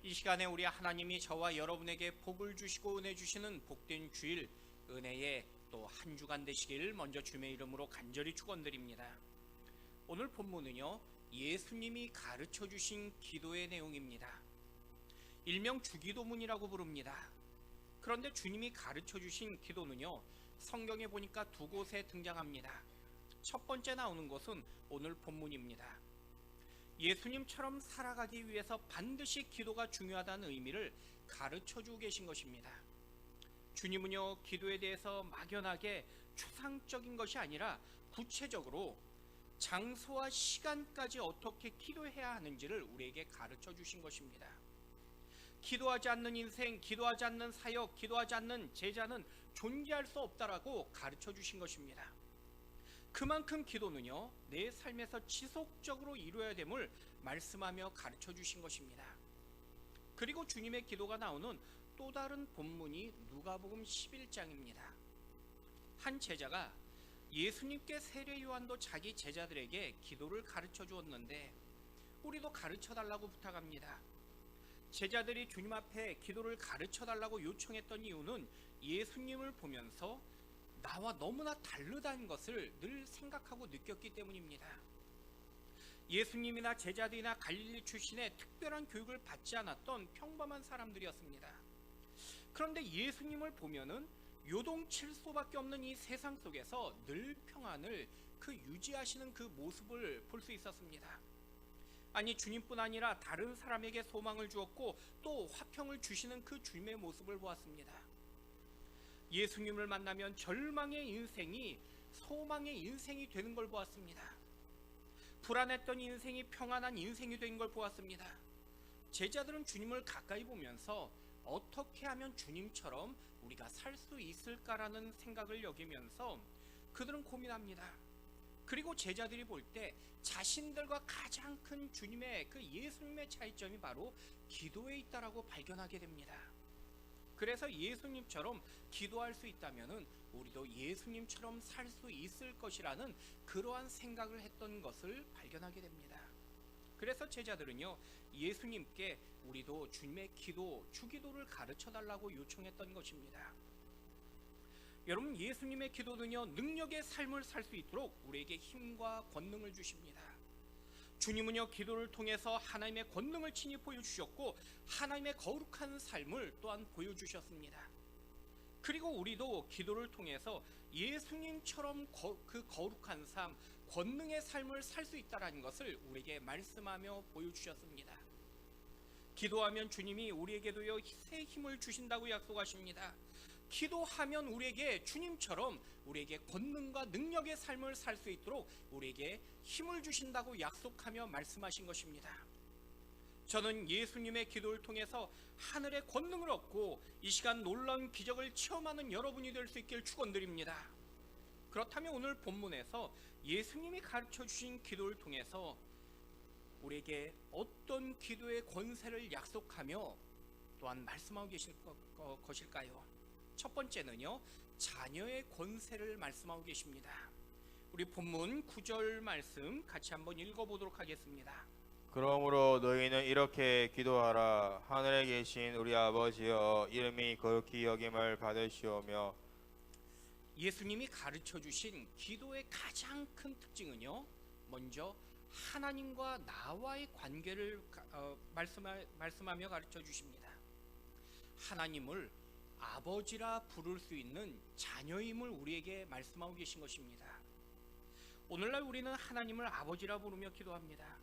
이 시간에 우리 하나님이 저와 여러분에게 복을 주시고 은혜 주시는 복된 주일, 은혜의 또 한 주간 되시길 먼저 주님의 이름으로 간절히 축원드립니다. 오늘 본문은요, 예수님이 가르쳐 주신 기도의 내용입니다. 일명 주기도문이라고 부릅니다. 그런데 주님이 가르쳐 주신 기도는요, 성경에 보니까 두 곳에 등장합니다. 첫 번째 나오는 것은 오늘 본문입니다. 예수님처럼 살아가기 위해서 반드시 기도가 중요하다는 의미를 가르쳐 주고 계신 것입니다. 주님은요, 기도에 대해서 막연하게 추상적인 것이 아니라 구체적으로 장소와 시간까지 어떻게 기도해야 하는지를 우리에게 가르쳐 주신 것입니다. 기도하지 않는 인생, 기도하지 않는 사역, 기도하지 않는 제자는 존재할 수 없다라고 가르쳐 주신 것입니다. 그만큼 기도는요, 내 삶에서 지속적으로 이루어야 됨을 말씀하며 가르쳐 주신 것입니다. 그리고 주님의 기도가 나오는 또 다른 본문이 누가복음 11장입니다. 한 제자가 예수님께 세례 요한도 자기 제자들에게 기도를 가르쳐 주었는데 우리도 가르쳐 달라고 부탁합니다. 제자들이 주님 앞에 기도를 가르쳐 달라고 요청했던 이유는 예수님을 보면서 나와 너무나 다르다는 것을 늘 생각하고 느꼈기 때문입니다. 예수님이나 제자들이나 갈릴리 출신의 특별한 교육을 받지 않았던 평범한 사람들이었습니다. 그런데 예수님을 보면은 요동칠소밖에 없는 이 세상 속에서 늘 평안을 유지하시는 그 모습을 볼 수 있었습니다. 아니, 주님뿐 아니라 다른 사람에게 소망을 주었고 또 화평을 주시는 그 주님의 모습을 보았습니다. 예수님을 만나면 절망의 인생이 소망의 인생이 되는 걸 보았습니다. 불안했던 인생이 평안한 인생이 된 걸 보았습니다. 제자들은 주님을 가까이 보면서 어떻게 하면 주님처럼 우리가 살 수 있을까라는 생각을 여기면서 그들은 고민합니다. 그리고 제자들이 볼 때 자신들과 가장 큰 주님의 예수님의 차이점이 바로 기도에 있다라고 발견하게 됩니다. 그래서 예수님처럼 기도할 수 있다면 우리도 예수님처럼 살 수 있을 것이라는 그러한 생각을 했던 것을 발견하게 됩니다. 그래서 제자들은요, 예수님께 우리도 주님의 기도, 주기도를 가르쳐 달라고 요청했던 것입니다. 여러분, 예수님의 기도는요, 능력의 삶을 살 수 있도록 우리에게 힘과 권능을 주십니다. 주님은요, 기도를 통해서 하나님의 권능을 친히 보여주셨고 하나님의 거룩한 삶을 또한 보여주셨습니다. 그리고 우리도 기도를 통해서 예수님처럼 그 거룩한 삶, 권능의 삶을 살 수 있다는 것을 우리에게 말씀하며 보여주셨습니다. 기도하면 주님이 우리에게도요, 새 힘을 주신다고 약속하십니다. 기도하면 우리에게 주님처럼 우리에게 권능과 능력의 삶을 살 수 있도록 우리에게 힘을 주신다고 약속하며 말씀하신 것입니다. 저는 예수님의 기도를 통해서 하늘의 권능을 얻고 이 시간 놀라운 기적을 체험하는 여러분이 될 수 있길 축원드립니다. 그렇다면 오늘 본문에서 예수님이 가르쳐 주신 기도를 통해서 우리에게 어떤 기도의 권세를 약속하며 또한 말씀하고 계실 것일까요? 첫 번째는요, 자녀의 권세를 말씀하고 계십니다. 우리 본문 9절 말씀 같이 한번 읽어보도록 하겠습니다. 그러므로 너희는 이렇게 기도하라. 하늘에 계신 우리 아버지여, 이름이 거룩히 여김을 받으시오며. 예수님이 가르쳐 주신 기도의 가장 큰 특징은요, 먼저 하나님과 나와의 관계를 말씀하며 가르쳐 주십니다. 하나님을 아버지라 부를 수 있는 자녀임을 우리에게 말씀하고 계신 것입니다. 오늘날 우리는 하나님을 아버지라 부르며 기도합니다.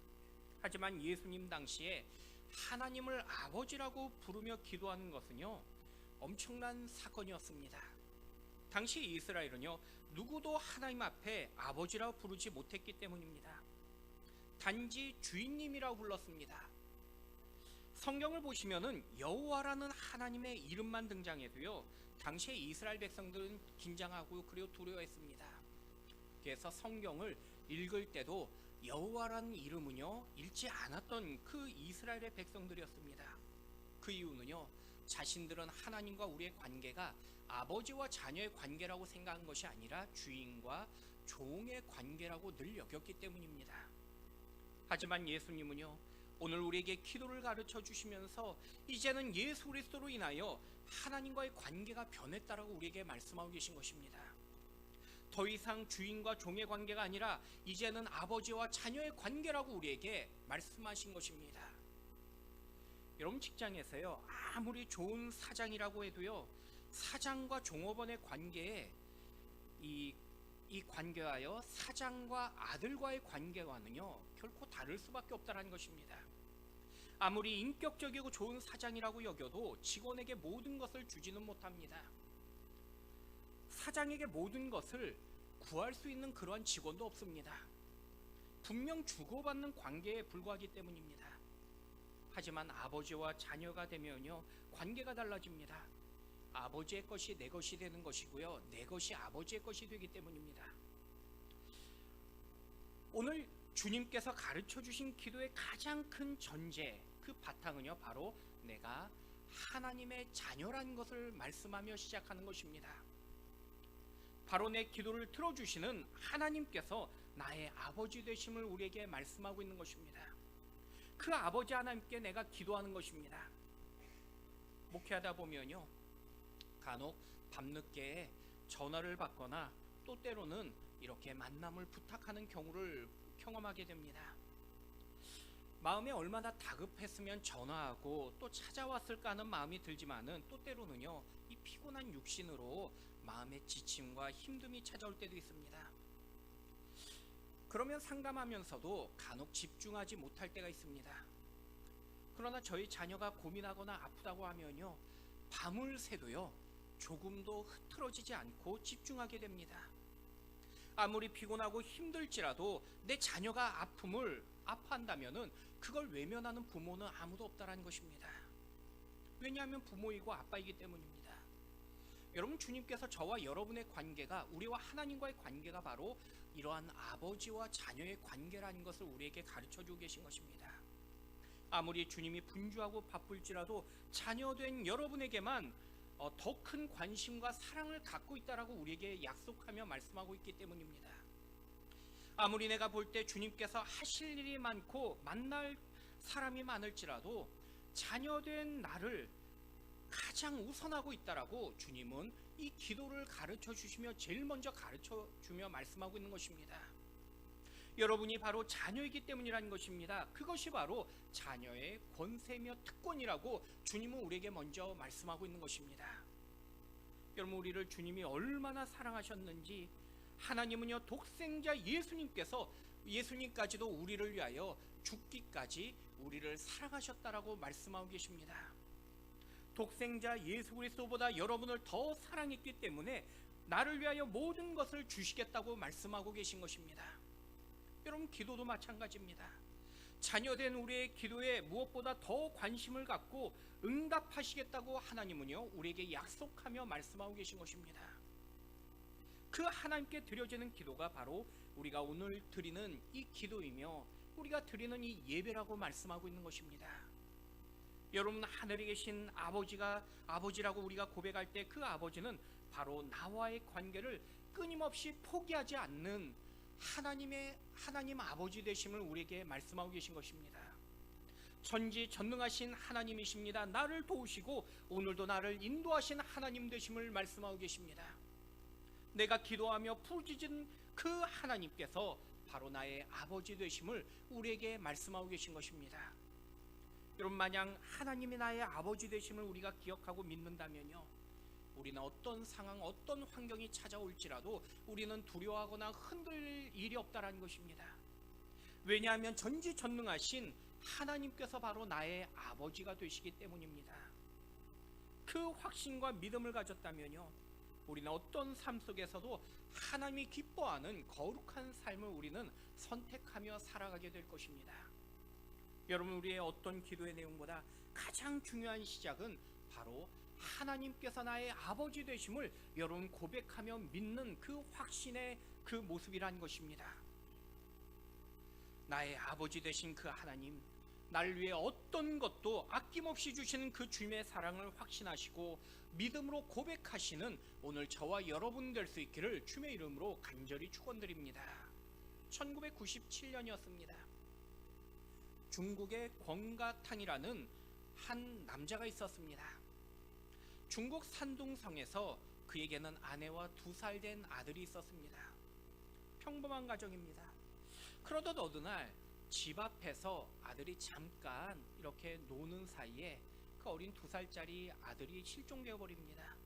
하지만 예수님 당시에 하나님을 아버지라고 부르며 기도하는 것은요, 엄청난 사건이었습니다. 당시 이스라엘은요, 누구도 하나님 앞에 아버지라고 부르지 못했기 때문입니다. 단지 주인님이라고 불렀습니다. 성경을 보시면은 여호와라는 하나님의 이름만 등장해도요, 당시에 이스라엘 백성들은 긴장하고 그리고 두려워했습니다. 그래서 성경을 읽을 때도 여호와라는 이름은요, 읽지 않았던 그 이스라엘의 백성들이었습니다. 그 이유는요, 자신들은 하나님과 우리의 관계가 아버지와 자녀의 관계라고 생각한 것이 아니라 주인과 종의 관계라고 늘 여겼기 때문입니다. 하지만 예수님은요, 오늘 우리에게 기도를 가르쳐 주시면서 이제는 예수 그리스도로 인하여 하나님과의 관계가 변했다라고 우리에게 말씀하고 계신 것입니다. 더 이상 주인과 종의 관계가 아니라 이제는 아버지와 자녀의 관계라고 우리에게 말씀하신 것입니다. 여러분, 직장에서요, 아무리 좋은 사장이라고 해도요, 사장과 종업원의 관계에 이 관계하여 사장과 아들과의 관계와는요 결코 다를 수밖에 없다는 것입니다. 아무리 인격적이고 좋은 사장이라고 여겨도 직원에게 모든 것을 주지는 못합니다. 사장에게 모든 것을 구할 수 있는 그러한 직원도 없습니다. 분명 주고받는 관계에 불과하기 때문입니다. 하지만 아버지와 자녀가 되면요 관계가 달라집니다. 아버지의 것이 내 것이 되는 것이고요, 내 것이 아버지의 것이 되기 때문입니다. 오늘 주님께서 가르쳐 주신 기도의 가장 큰 전제, 그 바탕은요 바로 내가 하나님의 자녀라는 것을 말씀하며 시작하는 것입니다. 바로 내 기도를 들어주시는 하나님께서 나의 아버지 되심을 우리에게 말씀하고 있는 것입니다. 그 아버지 하나님께 내가 기도하는 것입니다. 목회하다 보면요 간혹 밤늦게 전화를 받거나 또 때로는 이렇게 만남을 부탁하는 경우를 경험하게 됩니다. 마음에 얼마나 다급했으면 전화하고 또 찾아왔을까 하는 마음이 들지만은 또 때로는요 이 피곤한 육신으로 마음의 지침과 힘듦이 찾아올 때도 있습니다. 그러면 상담하면서도 간혹 집중하지 못할 때가 있습니다. 그러나 저희 자녀가 고민하거나 아프다고 하면요 밤을 새도요 조금도 흐트러지지 않고 집중하게 됩니다. 아무리 피곤하고 힘들지라도 내 자녀가 아픔을 아파한다면은 그걸 외면하는 부모는 아무도 없다라는 것입니다. 왜냐하면 부모이고 아빠이기 때문입니다. 여러분, 주님께서 저와 여러분의 관계가, 우리와 하나님과의 관계가 바로 이러한 아버지와 자녀의 관계라는 것을 우리에게 가르쳐주고 계신 것입니다. 아무리 주님이 분주하고 바쁠지라도 자녀된 여러분에게만 더 큰 관심과 사랑을 갖고 있다라고 우리에게 약속하며 말씀하고 있기 때문입니다. 아무리 내가 볼 때 주님께서 하실 일이 많고 만날 사람이 많을지라도 자녀된 나를 가장 우선하고 있다라고 주님은 이 기도를 가르쳐 주시며 제일 먼저 가르쳐 주며 말씀하고 있는 것입니다. 여러분이 바로 자녀이기 때문이라는 것입니다. 그것이 바로 자녀의 권세며 특권이라고 주님은 우리에게 먼저 말씀하고 있는 것입니다. 여러분, 우리를 주님이 얼마나 사랑하셨는지, 하나님은요 독생자 예수님까지도 우리를 위하여 죽기까지 우리를 사랑하셨다라고 말씀하고 계십니다. 독생자 예수 그리스도보다 여러분을 더 사랑했기 때문에 나를 위하여 모든 것을 주시겠다고 말씀하고 계신 것입니다. 여러분, 기도도 마찬가지입니다. 자녀된 우리의 기도에 무엇보다 더 관심을 갖고 응답하시겠다고 하나님은요 우리에게 약속하며 말씀하고 계신 것입니다. 그 하나님께 드려지는 기도가 바로 우리가 오늘 드리는 이 기도이며 우리가 드리는 이 예배라고 말씀하고 있는 것입니다. 여러분, 하늘에 계신 아버지라고 우리가 고백할 때 그 아버지는 바로 나와의 관계를 끊임없이 포기하지 않는 하나님 아버지 되심을 우리에게 말씀하고 계신 것입니다. 전지전능하신 하나님이십니다. 나를 도우시고 오늘도 나를 인도하신 하나님 되심을 말씀하고 계십니다. 내가 기도하며 부르짖은 그 하나님께서 바로 나의 아버지 되심을 우리에게 말씀하고 계신 것입니다. 여러분, 만약 하나님이 나의 아버지 되심을 우리가 기억하고 믿는다면요 우리는 어떤 상황, 어떤 환경이 찾아올지라도 우리는 두려워하거나 흔들릴 일이 없다라는 것입니다. 왜냐하면 전지전능하신 하나님께서 바로 나의 아버지가 되시기 때문입니다. 그 확신과 믿음을 가졌다면요 우리는 어떤 삶 속에서도 하나님이 기뻐하는 거룩한 삶을 우리는 선택하며 살아가게 될 것입니다. 여러분, 우리의 어떤 기도의 내용보다 가장 중요한 시작은 바로 하나님께서 나의 아버지 되심을 여러분 고백하며 믿는 그 확신의 그 모습이란 것입니다. 나의 아버지 되신 그 하나님, 나를 위해 어떤 것도 아낌없이 주시는 그 주님의 사랑을 확신하시고 믿음으로 고백하시는 오늘 저와 여러분 될 수 있기를 주님의 이름으로 간절히 축원드립니다. 1997년이었습니다. 중국의 권가탕이라는 한 남자가 있었습니다. 중국 산둥성에서 그에게는 아내와 2살 된 아들이 있었습니다. 평범한 가정입니다. 그러던 어느 날 집 앞에서 아들이 잠깐 이렇게 노는 사이에 그 어린 2살짜리 아들이 실종되어 버립니다.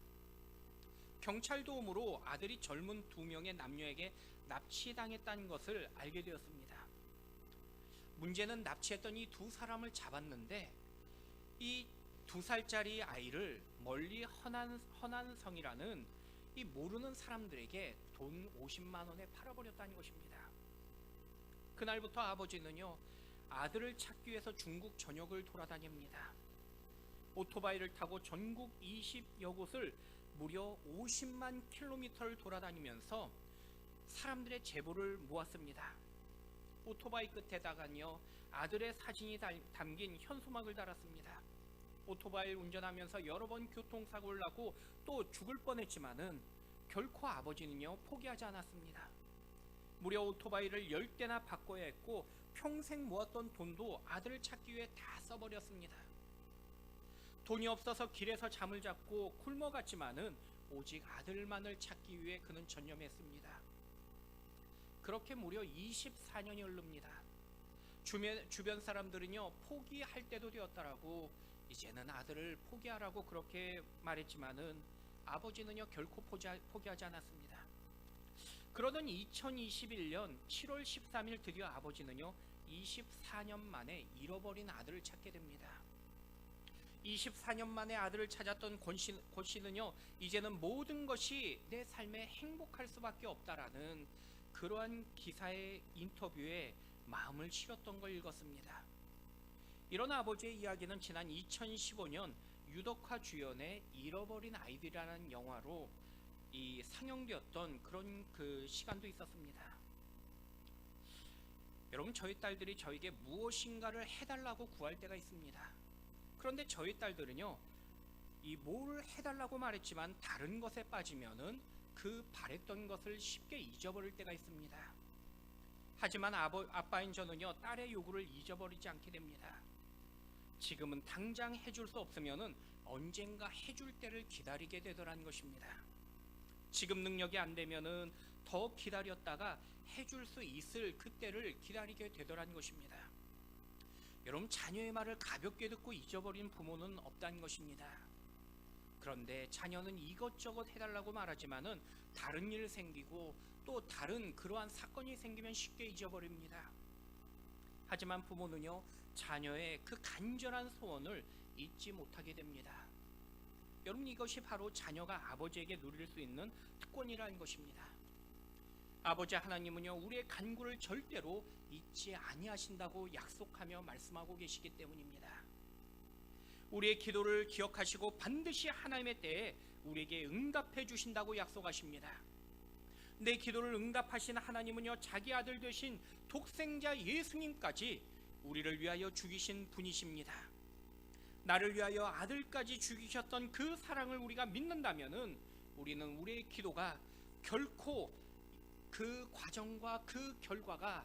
경찰 도움으로 아들이 젊은 2명의 남녀에게 납치당했다는 것을 알게 되었습니다. 문제는 납치했던 이 2사람을 잡았는데 이 2살짜리 아이를 멀리 허난성이라는 이 모르는 사람들에게 돈 50만 원에 팔아버렸다는 것입니다. 그날부터 아버지는요, 아들을 찾기 위해서 중국 전역을 돌아다닙니다. 오토바이를 타고 전국 20여 곳을 무려 50만 킬로미터를 돌아다니면서 사람들의 제보를 모았습니다. 오토바이 끝에다가요, 아들의 사진이 담긴 현수막을 달았습니다. 오토바이를 운전하면서 여러 번 교통사고를 나고 또 죽을 뻔했지만은 결코 아버지는요, 포기하지 않았습니다. 무려 오토바이를 10대나 바꿔야 했고 평생 모았던 돈도 아들을 찾기 위해 다 써버렸습니다. 돈이 없어서 길에서 잠을 잡고 굶어갔지만은 오직 아들만을 찾기 위해 그는 전념했습니다. 그렇게 무려 24년이 흐릅니다. 주변 사람들은요, 포기할 때도 되었다라고 이제는 아들을 포기하라고 그렇게 말했지만은 아버지는요, 결코 포기하지 않았습니다. 그러던 2021년 7월 13일 드디어 아버지는요, 24년 만에 잃어버린 아들을 찾게 됩니다. 24년 만에 아들을 찾았던 권 씨는요, 이제는 모든 것이 내 삶에 행복할 수밖에 없다라는 그러한 기사의 인터뷰에 마음을 실었던 걸 읽었습니다. 이런 아버지의 이야기는 지난 2015년 유덕화 주연의 잃어버린 아이들이라는 영화로 상영되었던 그런 그 시간도 있었습니다. 여러분, 저희 딸들이 저에게 무엇인가를 해달라고 구할 때가 있습니다. 그런데 저희 딸들은요, 뭘 해달라고 말했지만 다른 것에 빠지면은 그 바랬던 것을 쉽게 잊어버릴 때가 있습니다. 하지만 아빠인 저는요, 딸의 요구를 잊어버리지 않게 됩니다. 지금은 당장 해줄 수 없으면은 언젠가 해줄 때를 기다리게 되더라는 것입니다. 지금 능력이 안 되면은 더 기다렸다가 해줄 수 있을 그때를 기다리게 되더라는 것입니다. 여러분, 자녀의 말을 가볍게 듣고 잊어버린 부모는 없다는 것입니다. 그런데 자녀는 이것저것 해달라고 말하지만은 다른 일 생기고 또 다른 그러한 사건이 생기면 쉽게 잊어버립니다. 하지만 부모는요, 자녀의 그 간절한 소원을 잊지 못하게 됩니다. 여러분, 이것이 바로 자녀가 아버지에게 누릴 수 있는 특권이라는 것입니다. 아버지 하나님은요, 우리의 간구를 절대로 잊지 아니하신다고 약속하며 말씀하고 계시기 때문입니다. 우리의 기도를 기억하시고 반드시 하나님의 때에 우리에게 응답해 주신다고 약속하십니다. 내 기도를 응답하신 하나님은요, 자기 아들 되신 독생자 예수님까지 우리를 위하여 죽이신 분이십니다. 나를 위하여 아들까지 죽이셨던 그 사랑을 우리가 믿는다면은 우리는 우리의 기도가 결코 그 과정과 그 결과가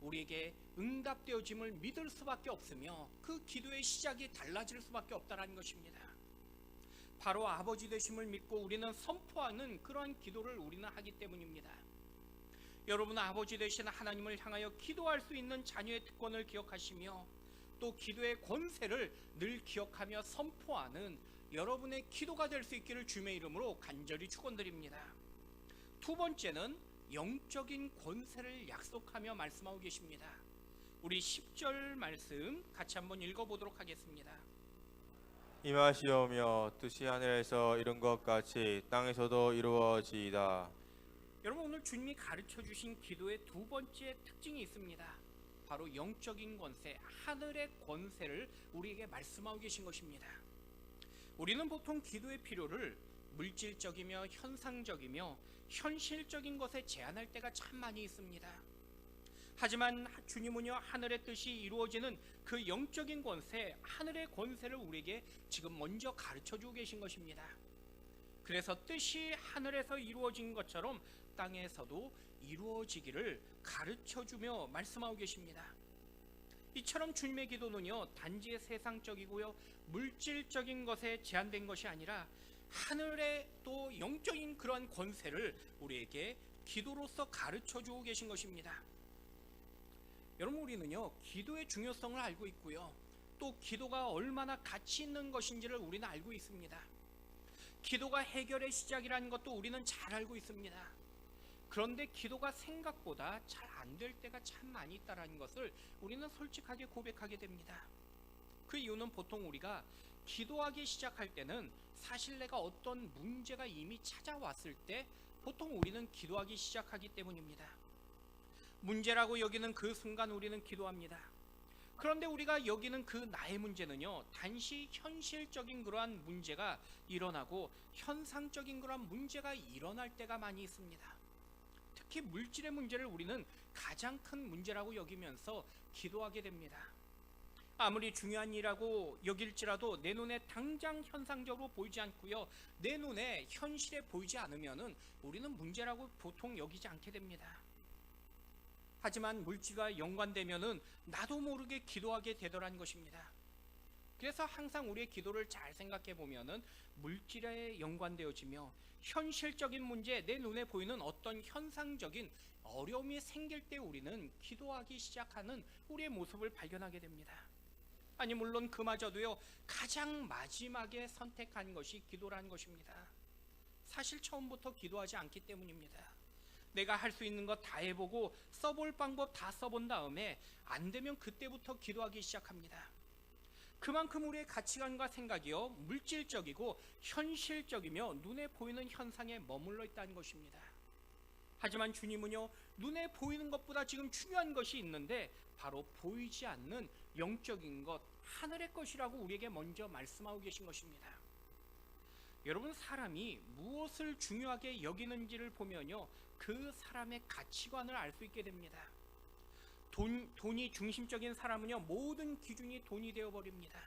우리에게 응답되어짐을 믿을 수밖에 없으며 그 기도의 시작이 달라질 수밖에 없다는 것입니다. 바로 아버지 되심을 믿고 우리는 선포하는 그러한 기도를 우리는 하기 때문입니다. 여러분, 아버지 되신 하나님을 향하여 기도할 수 있는 자녀의 특권을 기억하시며 또 기도의 권세를 늘 기억하며 선포하는 여러분의 기도가 될 수 있기를 주님의 이름으로 간절히 축원드립니다. 두 번째는 영적인 권세를 약속하며 말씀하고 계십니다. 우리 10절 말씀 같이 한번 읽어보도록 하겠습니다. 임하시오며 뜻이 하늘에서 이룬 것 같이 땅에서도 이루어지이다. 여러분, 오늘 주님이 가르쳐 주신 기도의 두 번째 특징이 있습니다. 바로 영적인 권세, 하늘의 권세를 우리에게 말씀하고 계신 것입니다. 우리는 보통 기도의 필요를 물질적이며 현상적이며 현실적인 것에 제한할 때가 참 많이 있습니다. 하지만 주님은요, 하늘의 뜻이 이루어지는 그 영적인 권세, 하늘의 권세를 우리에게 지금 먼저 가르쳐주고 계신 것입니다. 그래서 뜻이 하늘에서 이루어진 것처럼 땅에서도 이루어지기를 가르쳐주며 말씀하고 계십니다. 이처럼 주님의 기도는요, 단지 세상적이고요, 물질적인 것에 제한된 것이 아니라 하늘의 또 영적인 그러한 권세를 우리에게 기도로서 가르쳐 주고 계신 것입니다. 여러분, 우리는요, 기도의 중요성을 알고 있고요, 또 기도가 얼마나 가치 있는 것인지를 우리는 알고 있습니다. 기도가 해결의 시작이라는 것도 우리는 잘 알고 있습니다. 그런데 기도가 생각보다 잘 안 될 때가 참 많이 있다는 것을 우리는 솔직하게 고백하게 됩니다. 그 이유는 보통 우리가 기도하기 시작할 때는 사실 내가 어떤 문제가 이미 찾아왔을 때 보통 우리는 기도하기 시작하기 때문입니다. 문제라고 여기는 그 순간 우리는 기도합니다. 그런데 우리가 여기는 그 나의 문제는요, 단시 현실적인 그러한 문제가 일어나고 현상적인 그러한 문제가 일어날 때가 많이 있습니다. 특히 물질의 문제를 우리는 가장 큰 문제라고 여기면서 기도하게 됩니다. 아무리 중요한 일이라고 여길지라도 내 눈에 당장 현상적으로 보이지 않고요, 내 눈에 현실에 보이지 않으면은 우리는 문제라고 보통 여기지 않게 됩니다. 하지만 물질과 연관되면은 나도 모르게 기도하게 되더란 것입니다. 그래서 항상 우리의 기도를 잘 생각해 보면은 물질에 연관되어지며 현실적인 문제, 내 눈에 보이는 어떤 현상적인 어려움이 생길 때 우리는 기도하기 시작하는 우리의 모습을 발견하게 됩니다. 아니, 물론 그마저도요, 가장 마지막에 선택한 것이 기도라는 것입니다. 사실 처음부터 기도하지 않기 때문입니다. 내가 할 수 있는 것 다 해보고 써볼 방법 다 써본 다음에 안 되면 그때부터 기도하기 시작합니다. 그만큼 우리의 가치관과 생각이요, 물질적이고 현실적이며 눈에 보이는 현상에 머물러 있다는 것입니다. 하지만 주님은요, 눈에 보이는 것보다 지금 중요한 것이 있는데 바로 보이지 않는 영적인 것, 하늘의 것이라고 우리에게 먼저 말씀하고 계신 것입니다. 여러분, 사람이 무엇을 중요하게 여기는지를 보면요, 그 사람의 가치관을 알 수 있게 됩니다. 돈이 중심적인 사람은요, 모든 기준이 돈이 되어버립니다.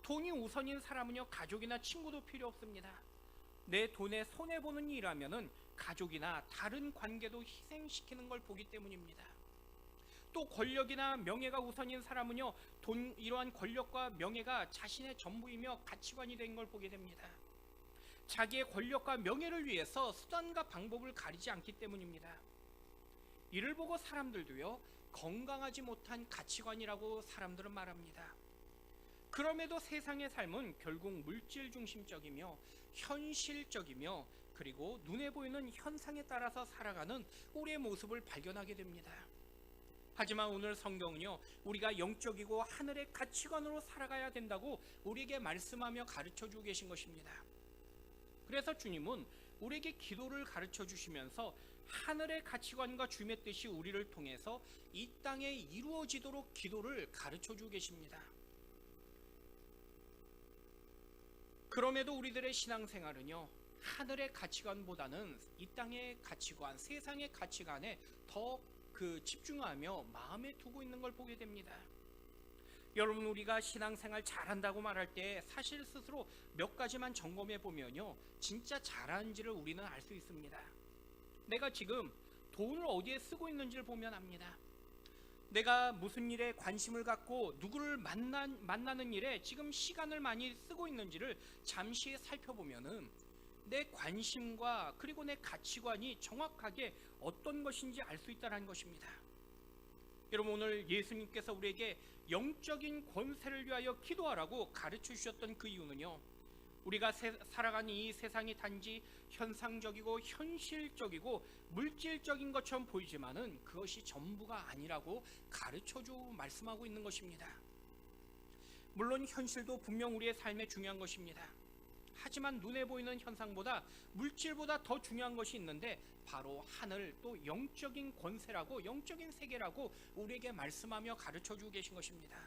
돈이 우선인 사람은요, 가족이나 친구도 필요 없습니다. 내 돈에 손해보는 일이라면은 가족이나 다른 관계도 희생시키는 걸 보기 때문입니다. 또 권력이나 명예가 우선인 사람은요, 이러한 권력과 명예가 자신의 전부이며 가치관이 된 걸 보게 됩니다. 자기의 권력과 명예를 위해서 수단과 방법을 가리지 않기 때문입니다. 이를 보고 사람들도요, 건강하지 못한 가치관이라고 사람들은 말합니다. 그럼에도 세상의 삶은 결국 물질 중심적이며 현실적이며 그리고 눈에 보이는 현상에 따라서 살아가는 우리의 모습을 발견하게 됩니다. 하지만 오늘 성경은요, 우리가 영적이고 하늘의 가치관으로 살아가야 된다고 우리에게 말씀하며 가르쳐주고 계신 것입니다. 그래서 주님은 우리에게 기도를 가르쳐 주시면서 하늘의 가치관과 주님의 뜻이 우리를 통해서 이 땅에 이루어지도록 기도를 가르쳐 주고 계십니다. 그럼에도 우리들의 신앙생활은요, 하늘의 가치관보다는 이 땅의 가치관, 세상의 가치관에 더 집중하며 마음에 두고 있는 걸 보게 됩니다. 여러분, 우리가 신앙생활 잘한다고 말할 때 사실 스스로 몇 가지만 점검해 보면요, 진짜 잘하는지를 우리는 알 수 있습니다. 내가 지금 돈을 어디에 쓰고 있는지를 보면 압니다. 내가 무슨 일에 관심을 갖고 누구를 만나는 일에 지금 시간을 많이 쓰고 있는지를 잠시 살펴보면은 내 관심과 그리고 내 가치관이 정확하게 어떤 것인지 알 수 있다는 것입니다. 여러분, 오늘 예수님께서 우리에게 영적인 권세를 위하여 기도하라고 가르쳐 주셨던 그 이유는요, 우리가 살아가는 이 세상이 단지 현상적이고 현실적이고 물질적인 것처럼 보이지만은 그것이 전부가 아니라고 가르쳐주고 말씀하고 있는 것입니다. 물론 현실도 분명 우리의 삶에 중요한 것입니다. 하지만 눈에 보이는 현상보다 물질보다 더 중요한 것이 있는데 바로 하늘, 또 영적인 권세라고, 영적인 세계라고 우리에게 말씀하며 가르쳐주고 계신 것입니다.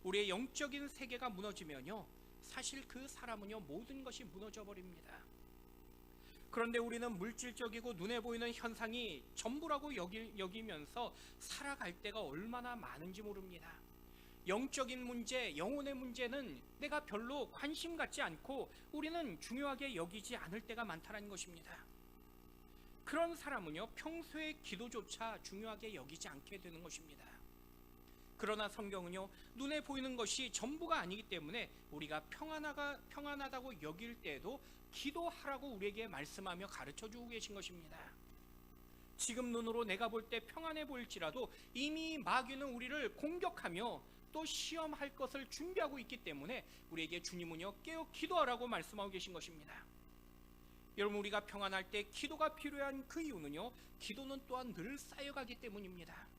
우리의 영적인 세계가 무너지면요, 사실 그 사람은요, 모든 것이 무너져 버립니다. 그런데 우리는 물질적이고 눈에 보이는 현상이 전부라고 여기면서 살아갈 때가 얼마나 많은지 모릅니다. 영적인 문제, 영혼의 문제는 내가 별로 관심 갖지 않고 우리는 중요하게 여기지 않을 때가 많다는 것입니다. 그런 사람은요, 평소에 기도조차 중요하게 여기지 않게 되는 것입니다. 그러나 성경은요, 눈에 보이는 것이 전부가 아니기 때문에 우리가 평안하다고 여길 때에도 기도하라고 우리에게 말씀하며 가르쳐 주고 계신 것입니다. 지금 눈으로 내가 볼 때 평안해 보일지라도 이미 마귀는 우리를 공격하며 또 시험할 것을 준비하고 있기 때문에 우리에게 주님은요, 깨어 기도하라고 말씀하고 계신 것입니다. 여러분, 우리가 평안할 때 기도가 필요한 그 이유는요, 기도는 또한 늘 쌓여가기 때문입니다.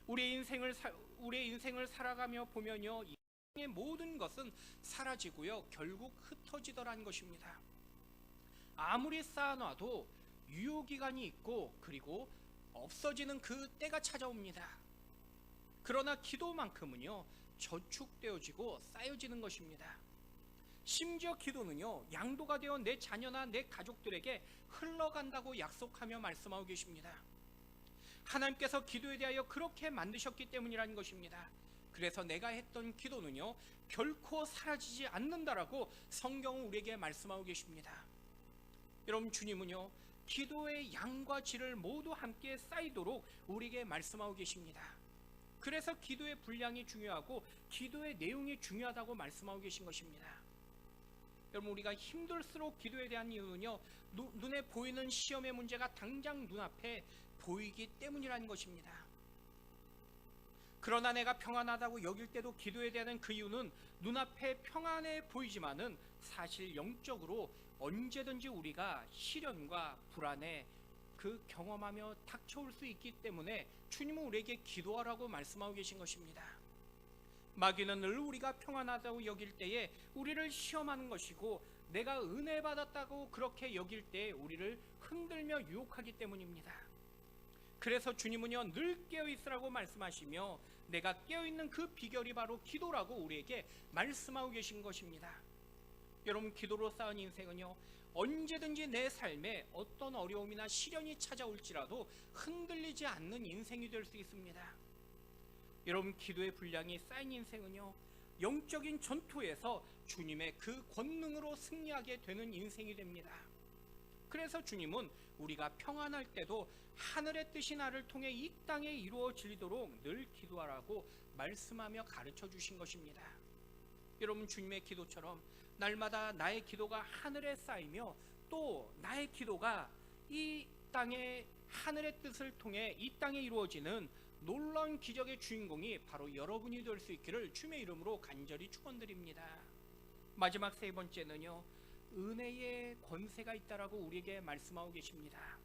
우리의 인생을 살아가며 보면요, 이 세상의 모든 것은 사라지고요, 결국 흩어지더라는 것입니다. 아무리 쌓아놔도 유효기간이 있고 그리고 없어지는 그 때가 찾아옵니다. 그러나 기도만큼은요, 저축되어지고 쌓여지는 것입니다. 심지어 기도는요, 양도가 되어 내 자녀나 내 가족들에게 흘러간다고 약속하며 말씀하고 계십니다. 하나님께서 기도에 대하여 그렇게 만드셨기 때문이라는 것입니다. 그래서 내가 했던 기도는요, 결코 사라지지 않는다라고 성경은 우리에게 말씀하고 계십니다. 여러분, 주님은요, 기도의 양과 질을 모두 함께 쌓이도록 우리에게 말씀하고 계십니다. 그래서 기도의 분량이 중요하고 기도의 내용이 중요하다고 말씀하고 계신 것입니다. 여러분, 우리가 힘들수록 기도에 대한 이유는요, 눈에 보이는 시험의 문제가 당장 눈앞에 보이기 때문이라는 것입니다. 그러나 내가 평안하다고 여길 때도 기도에 대한 그 이유는 눈앞에 평안해 보이지만은 사실 영적으로 언제든지 우리가 시련과 불안에 그 경험하며 닥쳐올 수 있기 때문에 주님은 우리에게 기도하라고 말씀하고 계신 것입니다. 마귀는 늘 우리가 평안하다고 여길 때에 우리를 시험하는 것이고, 내가 은혜 받았다고 그렇게 여길 때 우리를 흔들며 유혹하기 때문입니다. 그래서 주님은요, 늘 깨어있으라고 말씀하시며 내가 깨어있는 그 비결이 바로 기도라고 우리에게 말씀하고 계신 것입니다. 여러분, 기도로 쌓은 인생은요, 언제든지 내 삶에 어떤 어려움이나 시련이 찾아올지라도 흔들리지 않는 인생이 될 수 있습니다. 여러분, 기도의 분량이 쌓인 인생은요, 영적인 전투에서 주님의 그 권능으로 승리하게 되는 인생이 됩니다. 그래서 주님은 우리가 평안할 때도 하늘의 뜻이 나를 통해 이 땅에 이루어지도록 늘 기도하라고 말씀하며 가르쳐 주신 것입니다. 여러분, 주님의 기도처럼 날마다 나의 기도가 하늘에 쌓이며 또 나의 기도가 이 땅의 하늘의 뜻을 통해 이 땅에 이루어지는 놀라운 기적의 주인공이 바로 여러분이 될 수 있기를 주님의 이름으로 간절히 축원드립니다. 마지막 세 번째는요, 은혜의 권세가 있다라고 우리에게 말씀하고 계십니다.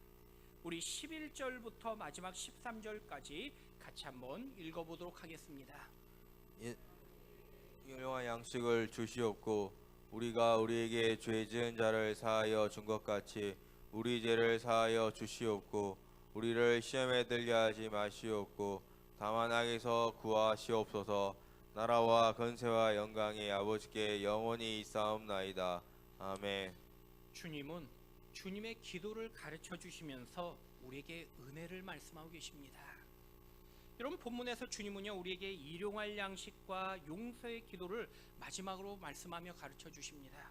우리 11절부터 마지막 13절까지 같이 한번 읽어보도록 하겠습니다. 일용할 양식을 주시옵고 우리가 우리에게 죄 지은 자를 사하여 준 것 같이 우리 죄를 사하여 주시옵고 우리를 시험에 들게 하지 마시옵고 다만 악에서 구하시옵소서. 나라와 권세와 영광이 아버지께 영원히 있사옵나이다. 아멘. 주님은 주님의 기도를 가르쳐 주시면서 우리에게 은혜를 말씀하고 계십니다. 여러분, 본문에서 주님은요, 우리에게 일용할 양식과 용서의 기도를 마지막으로 말씀하며 가르쳐 주십니다.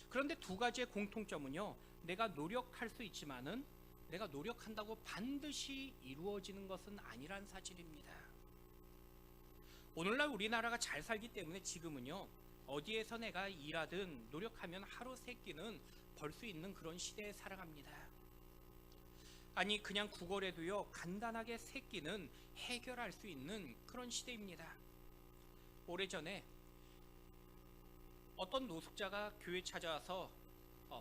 그런데 두 가지의 공통점은요, 내가 노력할 수 있지만은 내가 노력한다고 반드시 이루어지는 것은 아니란 사실입니다. 오늘날 우리나라가 잘 살기 때문에 지금은요, 어디에서 내가 일하든 노력하면 하루 세 끼는 벌 수 있는 그런 시대에 살아갑니다. 아니, 그냥 구걸해도요, 간단하게 세 끼는 해결할 수 있는 그런 시대입니다. 오래전에 어떤 노숙자가 교회 찾아와서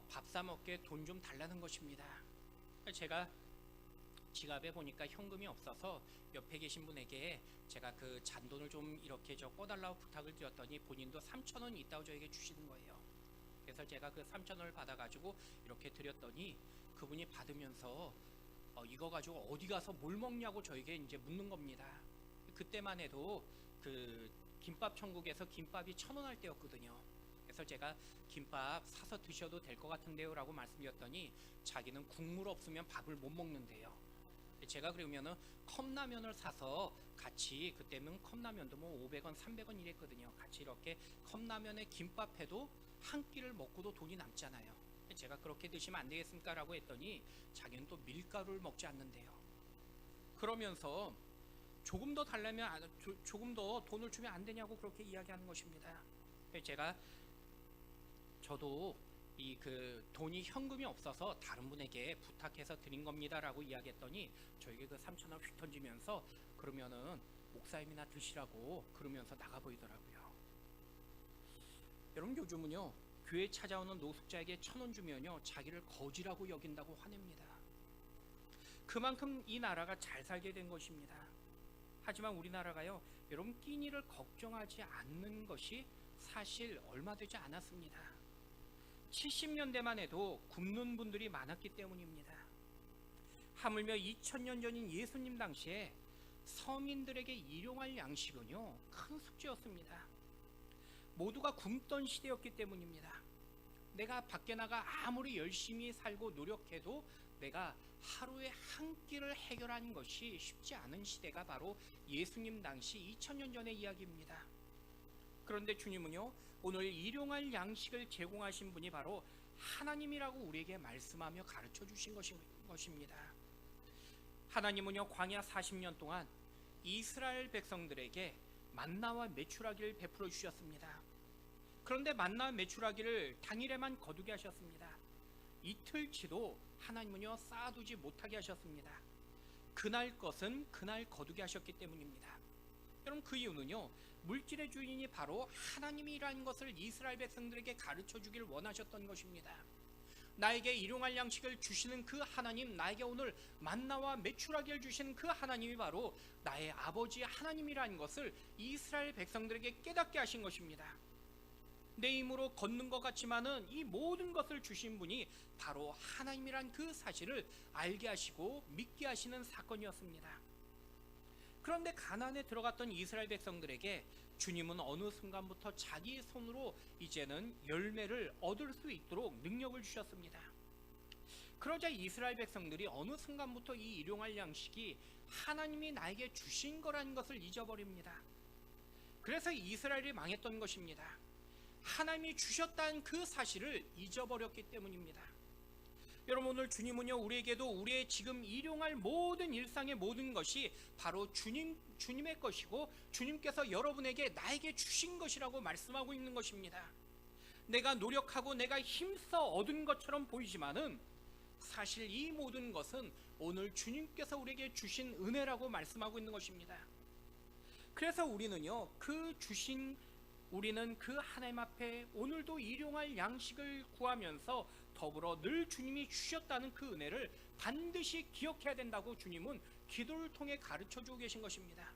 밥 사 먹게 돈 좀 달라는 것입니다. 제가 지갑에 보니까 현금이 없어서 옆에 계신 분에게 제가 그 잔돈을 좀 이렇게 꺼달라고 부탁을 드렸더니 본인도 3,000원 있다고 저에게 주시는 거예요. 그래서 제가 그 3,000원을 받아가지고 이렇게 드렸더니 그분이 받으면서 이거 가지고 어디 가서 뭘 먹냐고 저에게 이제 묻는 겁니다. 그때만 해도 그 김밥 천국에서 김밥이 1,000원 할 때였거든요. 그래서 제가 김밥 사서 드셔도 될 것 같은데요 라고 말씀드렸더니 자기는 국물 없으면 밥을 못 먹는데요. 제가 그러면은 컵라면을 사서 같이, 그때는 컵라면도 뭐 500원 300원 이랬거든요. 같이 이렇게 컵라면에 김밥 해도 한 끼를 먹고도 돈이 남잖아요. 제가 그렇게 드시면 안 되겠습니까? 라고 했더니 자기는 또 밀가루를 먹지 않는데요. 그러면서 조금 더 달라면 조금 더 돈을 주면 안 되냐고 그렇게 이야기하는 것입니다. 저도 이 돈이 현금이 없어서 다른 분에게 부탁해서 드린 겁니다라고 이야기했더니 저에게 그 3,000원 휙 던지면서 그러면은 목사님이나 드시라고 그러면서 나가 보이더라고요. 여러분, 요즘은요 교회 찾아오는 노숙자에게 1,000원 주면요 자기를 거지라고 여긴다고 화냅니다. 그만큼 이 나라가 잘 살게 된 것입니다. 하지만 우리나라가요 여러분 끼니를 걱정하지 않는 것이 사실 얼마 되지 않았습니다. 70년대만 해도 굶는 분들이 많았기 때문입니다. 하물며 2000년 전인 예수님 당시에 서민들에게 일용할 양식은요 큰 숙제였습니다. 모두가 굶던 시대였기 때문입니다. 내가 밖에 나가 아무리 열심히 살고 노력해도 내가 하루에 한 끼를 해결하는 것이 쉽지 않은 시대가 바로 예수님 당시 2000년 전의 이야기입니다. 그런데 주님은요 오늘 일용할 양식을 제공하신 분이 바로 하나님이라고 우리에게 말씀하며 가르쳐 주신 것입니다. 하나님은요 광야 40년 동안 이스라엘 백성들에게 만나와 메추라기를 베풀어 주셨습니다. 그런데 만나와 메추라기를 당일에만 거두게 하셨습니다. 이틀치도 하나님은요 쌓아두지 못하게 하셨습니다. 그날 것은 그날 거두게 하셨기 때문입니다. 여러분, 그 이유는요 물질의 주인이 바로 하나님이라는 것을 이스라엘 백성들에게 가르쳐 주길 원하셨던 것입니다. 나에게 일용할 양식을 주시는 그 하나님, 나에게 오늘 만나와 메추라기를 주시는 그 하나님이 바로 나의 아버지 하나님이라는 것을 이스라엘 백성들에게 깨닫게 하신 것입니다. 내 힘으로 걷는 것 같지만은 이 모든 것을 주신 분이 바로 하나님이란 그 사실을 알게 하시고 믿게 하시는 사건이었습니다. 그런데 가나안에 들어갔던 이스라엘 백성들에게 주님은 어느 순간부터 자기 손으로 이제는 열매를 얻을 수 있도록 능력을 주셨습니다. 그러자 이스라엘 백성들이 어느 순간부터 이 일용할 양식이 하나님이 나에게 주신 거라는 것을 잊어버립니다. 그래서 이스라엘이 망했던 것입니다. 하나님이 주셨다는 그 사실을 잊어버렸기 때문입니다. 여러분, 오늘 주님은요 우리에게도 우리의 지금 일용할 모든 일상의 모든 것이 바로 주님의 것이고 주님께서 여러분에게 나에게 주신 것이라고 말씀하고 있는 것입니다. 내가 노력하고 내가 힘써 얻은 것처럼 보이지만은 사실 이 모든 것은 오늘 주님께서 우리에게 주신 은혜라고 말씀하고 있는 것입니다. 그래서 우리는 그 하나님 앞에 오늘도 일용할 양식을 구하면서 더불어 늘 주님이 주셨다는 그 은혜를 반드시 기억해야 된다고 주님은 기도를 통해 가르쳐주고 계신 것입니다.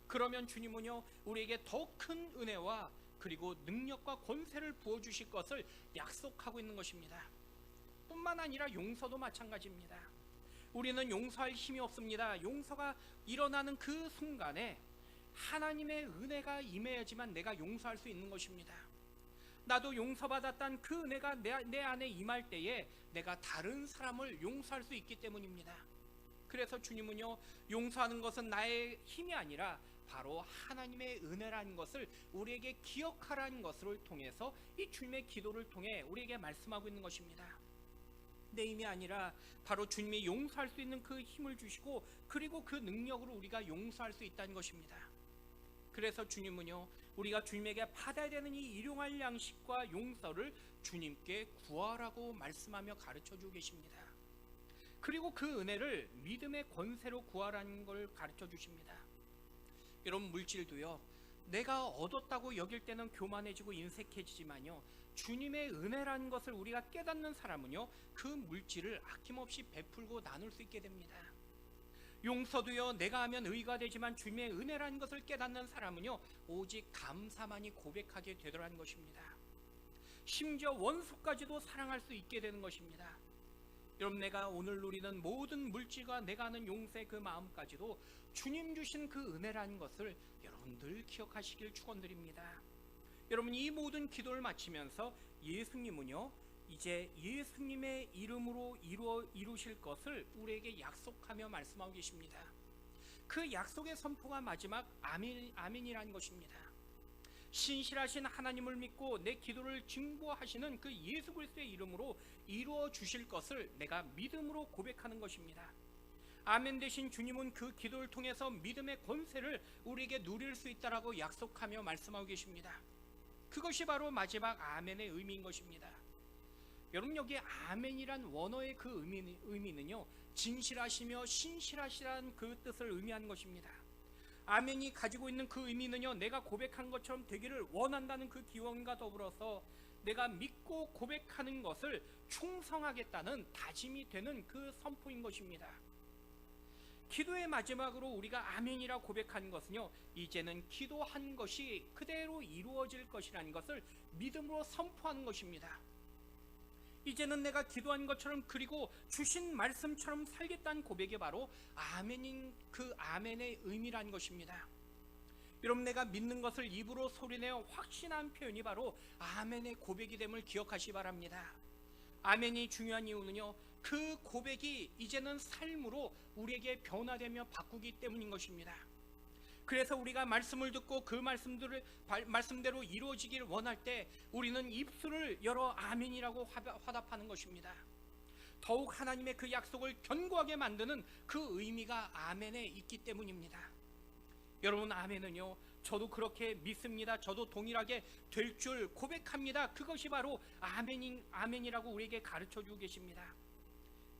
그러면 주님은요 우리에게 더 큰 은혜와 그리고 능력과 권세를 부어주실 것을 약속하고 있는 것입니다. 뿐만 아니라 용서도 마찬가지입니다. 우리는 용서할 힘이 없습니다. 용서가 일어나는 그 순간에 하나님의 은혜가 임해야지만 내가 용서할 수 있는 것입니다. 나도 용서받았다는 그 은혜가 내 안에 임할 때에 내가 다른 사람을 용서할 수 있기 때문입니다. 그래서 주님은요 용서하는 것은 나의 힘이 아니라 바로 하나님의 은혜라는 것을 우리에게 기억하라는 것을 통해서 이 주님의 기도를 통해 우리에게 말씀하고 있는 것입니다. 내 힘이 아니라 바로 주님이 용서할 수 있는 그 힘을 주시고 그리고 그 능력으로 우리가 용서할 수 있다는 것입니다. 그래서 주님은요 우리가 주님에게 받아야 되는 이 일용할 양식과 용서를 주님께 구하라고 말씀하며 가르쳐주고 계십니다. 그리고 그 은혜를 믿음의 권세로 구하라는 걸 가르쳐 주십니다. 여러분, 물질도요 내가 얻었다고 여길 때는 교만해지고 인색해지지만요 주님의 은혜라는 것을 우리가 깨닫는 사람은요 그 물질을 아낌없이 베풀고 나눌 수 있게 됩니다. 용서도요 내가 하면 의가 되지만 주님의 은혜라는 것을 깨닫는 사람은요 오직 감사만이 고백하게 되더라는 것입니다. 심지어 원수까지도 사랑할 수 있게 되는 것입니다. 여러분, 내가 오늘 누리는 모든 물질과 내가 하는 용서의 그 마음까지도 주님 주신 그 은혜라는 것을 여러분 늘 기억하시길 축원드립니다. 여러분, 이 모든 기도를 마치면서 예수님은요 이제 예수님의 이름으로 이루실 것을 우리에게 약속하며 말씀하고 계십니다. 그 약속의 선포가 마지막 아멘이라는 것입니다. 신실하신 하나님을 믿고 내 기도를 증거하시는 그 예수 그리스도의 이름으로 이루어 주실 것을 내가 믿음으로 고백하는 것입니다. 아멘 대신 주님은 그 기도를 통해서 믿음의 권세를 우리에게 누릴 수 있다라고 약속하며 말씀하고 계십니다. 그것이 바로 마지막 아멘의 의미인 것입니다. 여러분, 여기 아멘이란 원어의 그 의미는요, 진실하시며 신실하시라는 그 뜻을 의미하는 것입니다. 아멘이 가지고 있는 그 의미는요, 내가 고백한 것처럼 되기를 원한다는 그 기원과 더불어서 내가 믿고 고백하는 것을 충성하겠다는 다짐이 되는 그 선포인 것입니다. 기도의 마지막으로 우리가 아멘이라 고백하는 것은요, 이제는 기도한 것이 그대로 이루어질 것이라는 것을 믿음으로 선포하는 것입니다. 이제는 내가 기도한 것처럼, 그리고 주신 말씀처럼 살겠다는 고백이 바로 아멘인 그 아멘의 의미라는 것입니다. 여러분, 내가 믿는 것을 입으로 소리내어 확신한 표현이 바로 아멘의 고백이 됨을 기억하시 바랍니다. 아멘이 중요한 이유는요, 그 고백이 이제는 삶으로 우리에게 변화되며 바꾸기 때문인 것입니다. 그래서 우리가 말씀을 듣고 그 말씀대로 이루어지길 원할 때 우리는 입술을 열어 아멘이라고 화답하는 것입니다. 더욱 하나님의 그 약속을 견고하게 만드는 그 의미가 아멘에 있기 때문입니다. 여러분, 아멘은요, 저도 그렇게 믿습니다, 저도 동일하게 될 줄 고백합니다, 그것이 바로 아멘이라고 우리에게 가르쳐주고 계십니다.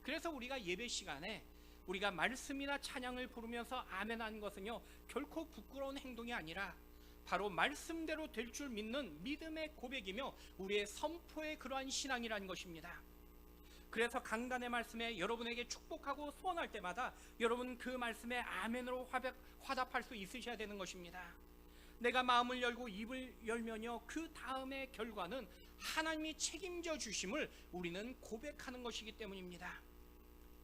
그래서 우리가 예배 시간에 우리가 말씀이나 찬양을 부르면서 아멘하는 것은요, 결코 부끄러운 행동이 아니라 바로 말씀대로 될 줄 믿는 믿음의 고백이며 우리의 선포의 그러한 신앙이라는 것입니다. 그래서 강단의 말씀에 여러분에게 축복하고 소원할 때마다 여러분 그 말씀에 아멘으로 화답할 수 있으셔야 되는 것입니다. 내가 마음을 열고 입을 열면요, 그 다음의 결과는 하나님이 책임져 주심을 우리는 고백하는 것이기 때문입니다.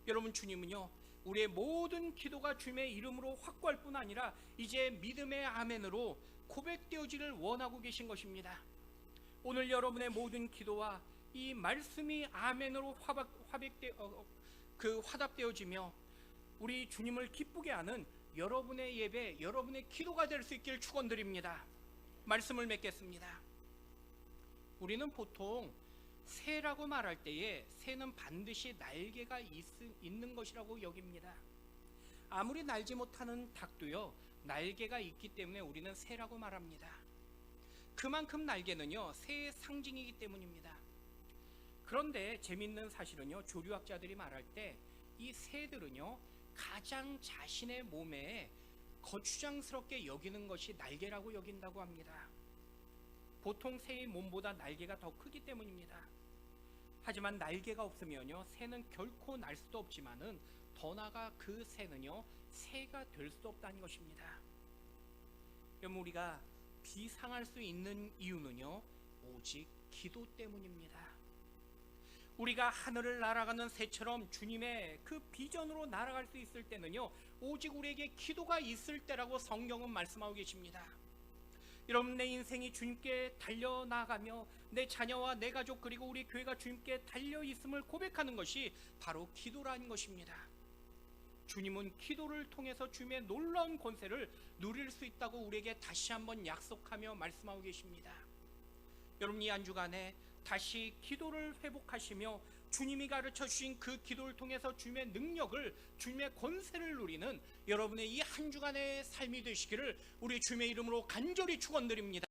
여러분, 주님은요, 우리의 모든 기도가 주님의 이름으로 확고할 뿐 아니라 이제 믿음의 아멘으로 고백되어지를 원하고 계신 것입니다. 오늘 여러분의 모든 기도와 이 말씀이 아멘으로 화답되어지며 우리 주님을 기쁘게 하는 여러분의 예배, 여러분의 기도가 될 수 있길 축원드립니다. 말씀을 맺겠습니다. 우리는 보통 새라고 말할 때에 새는 반드시 날개가 있는 것이라고 여깁니다. 아무리 날지 못하는 닭도요, 날개가 있기 때문에 우리는 새라고 말합니다. 그만큼 날개는요, 새의 상징이기 때문입니다. 그런데 재밌는 사실은요, 조류학자들이 말할 때 이 새들은요, 가장 자신의 몸에 거추장스럽게 여기는 것이 날개라고 여긴다고 합니다. 보통 새의 몸보다 날개가 더 크기 때문입니다. 하지만 날개가 없으면요, 새는 결코 날 수도 없지만은 더 나아가 그 새는요, 새가 될 수도 없다는 것입니다. 여러분, 우리가 비상할 수 있는 이유는요, 오직 기도 때문입니다. 우리가 하늘을 날아가는 새처럼 주님의 그 비전으로 날아갈 수 있을 때는요, 오직 우리에게 기도가 있을 때라고 성경은 말씀하고 계십니다. 여러분, 내 인생이 주님께 달려나가며 내 자녀와 내 가족 그리고 우리 교회가 주님께 달려있음을 고백하는 것이 바로 기도라는 것입니다. 주님은 기도를 통해서 주님의 놀라운 권세를 누릴 수 있다고 우리에게 다시 한번 약속하며 말씀하고 계십니다. 여러분, 이 한 주간에 다시 기도를 회복하시며 주님이 가르쳐 주신 그 기도를 통해서 주님의 능력을, 주님의 권세를 누리는 여러분의 이 한 주간의 삶이 되시기를 우리 주님의 이름으로 간절히 축원드립니다.